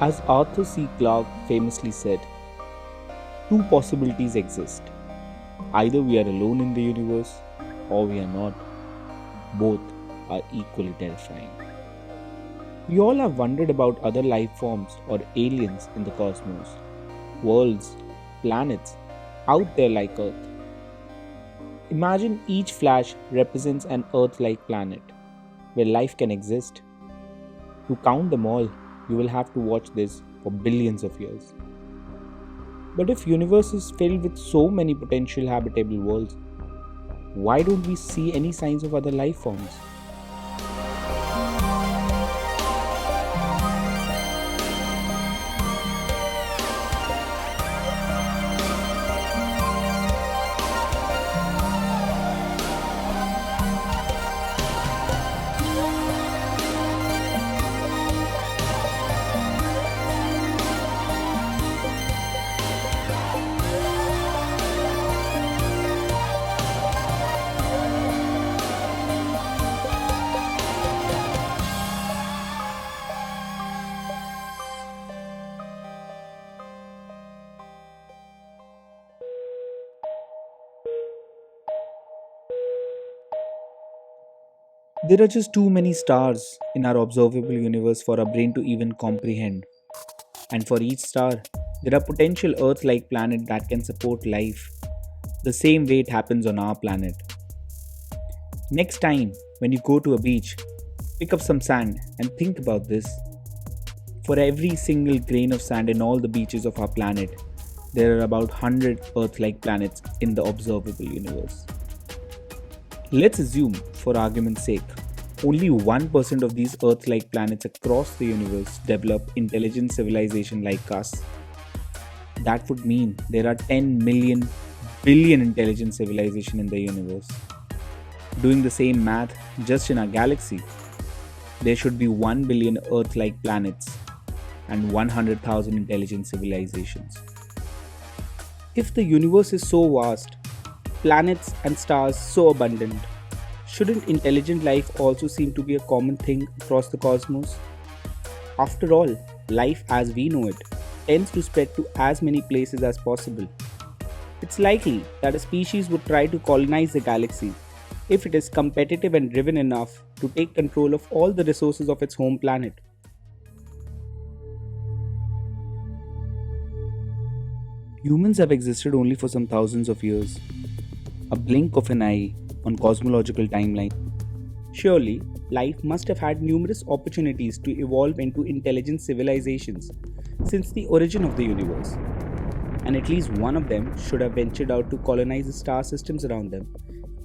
As Arthur C. Clarke famously said, two possibilities exist. Either we are alone in the universe or we are not. Both are equally terrifying. We all have wondered about other life forms or aliens in the cosmos, worlds, planets, out there like Earth. Imagine each flash represents an Earth like planet where life can exist. To count them all, you will have to watch this for billions of years. But if universe is filled with so many potential habitable worlds, why don't we see any signs of other life forms? There are just too many stars in our observable universe for our brain to even comprehend. And for each star, there are potential Earth like planets that can support life, the same way it happens on our planet. Next time, when you go to a beach, pick up some sand and think about this. For every single grain of sand in all the beaches of our planet, there are about 100 Earth like planets in the observable universe. Let's assume, for argument's sake, only 1% of these Earth like planets across the universe develop intelligent civilization like us. That would mean there are 10 million billion intelligent civilization in the universe. Doing the same math just in our galaxy, there should be 1 billion Earth like planets and 100,000 intelligent civilizations. If the universe is so vast, planets and stars so abundant, shouldn't intelligent life also seem to be a common thing across the cosmos? After all, life as we know it tends to spread to as many places as possible. It's likely that a species would try to colonize the galaxy if it is competitive and driven enough to take control of all the resources of its home planet. Humans have existed only for some thousands of years, a blink of an eye on cosmological timeline. Surely, life must have had numerous opportunities to evolve into intelligent civilizations since the origin of the universe, and at least one of them should have ventured out to colonize the star systems around them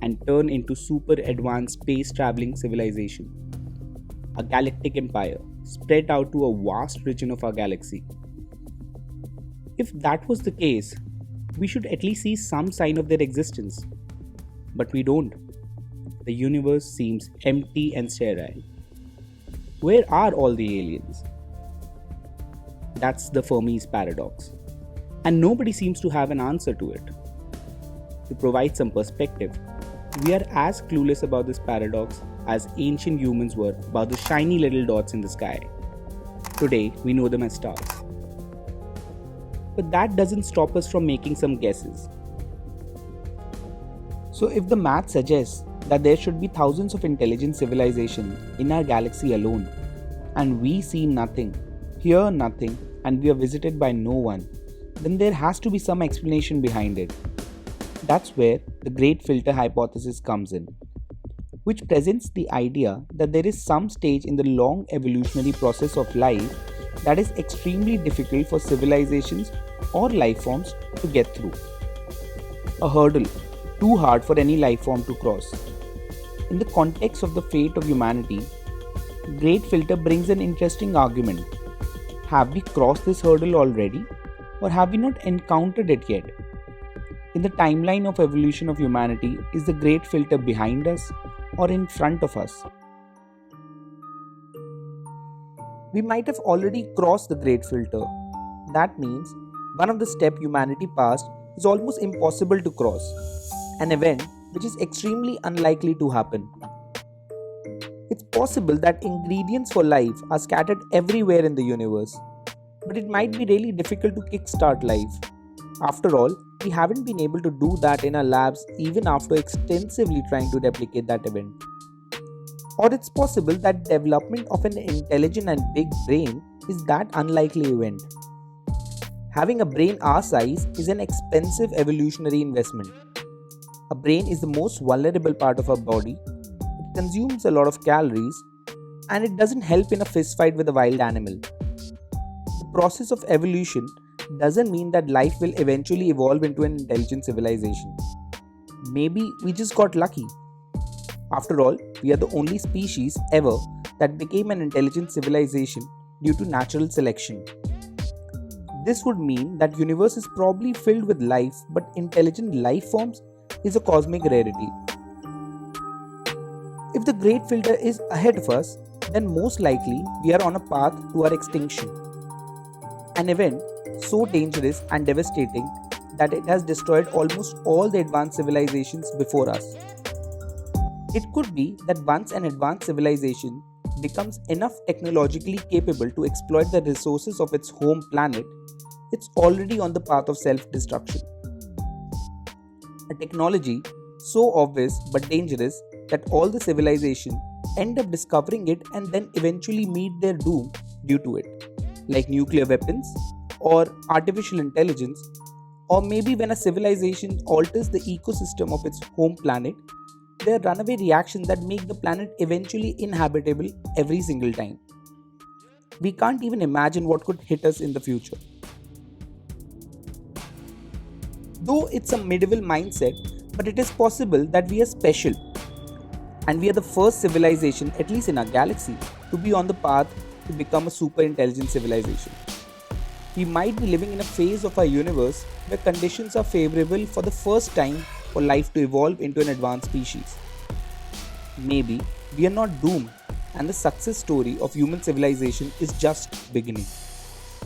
and turn into super advanced space traveling civilization, a galactic empire spread out to a vast region of our galaxy. If that was the case, we should at least see some sign of their existence. But we don't. The universe seems empty and sterile. Where are all the aliens? That's the Fermi's paradox. And nobody seems to have an answer to it. To provide some perspective, we are as clueless about this paradox as ancient humans were about the shiny little dots in the sky. Today, we know them as stars. But that doesn't stop us from making some guesses. So if the math suggests that there should be thousands of intelligent civilizations in our galaxy alone, and we see nothing, hear nothing, and we are visited by no one, then there has to be some explanation behind it. That's where the Great Filter hypothesis comes in, which presents the idea that there is some stage in the long evolutionary process of life that is extremely difficult for civilizations or life forms to get through. A hurdle too hard for any life form to cross. In the context of the fate of humanity, Great Filter brings an interesting argument. Have we crossed this hurdle already, or have we not encountered it yet? In the timeline of evolution of humanity, is the Great Filter behind us or in front of us? We might have already crossed the Great Filter. That means one of the steps humanity passed is almost impossible to cross, an event which is extremely unlikely to happen. It's possible that ingredients for life are scattered everywhere in the universe, but it might be really difficult to kickstart life. After all, we haven't been able to do that in our labs even after extensively trying to replicate that event. Or it's possible that development of an intelligent and big brain is that unlikely event. Having a brain our size is an expensive evolutionary investment. A brain is the most vulnerable part of our body. It consumes a lot of calories and it doesn't help in a fist fight with a wild animal. The process of evolution doesn't mean that life will eventually evolve into an intelligent civilization. Maybe we just got lucky. After all, we are the only species ever that became an intelligent civilization due to natural selection. This would mean that universe is probably filled with life, but intelligent life forms is a cosmic rarity. If the great filter is ahead of us, then most likely we are on a path to our extinction. An event so dangerous and devastating that it has destroyed almost all the advanced civilizations before us. It could be that once an advanced civilization becomes enough technologically capable to exploit the resources of its home planet, it's already on the path of self destruction. A technology so obvious but dangerous that all the civilization end up discovering it and then eventually meet their doom due to it, like nuclear weapons or artificial intelligence, or maybe when a civilization alters the ecosystem of its home planet, there are runaway reactions that make the planet eventually inhabitable every single time. We can't even imagine what could hit us in the future. Though it's a medieval mindset, but it is possible that we are special and we are the first civilization, at least in our galaxy, to be on the path to become a super intelligent civilization. We might be living in a phase of our universe where conditions are favorable for the first time for life to evolve into an advanced species. Maybe we are not doomed, and the success story of human civilization is just beginning.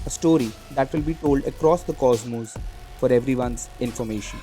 A story that will be told across the cosmos for everyone's information.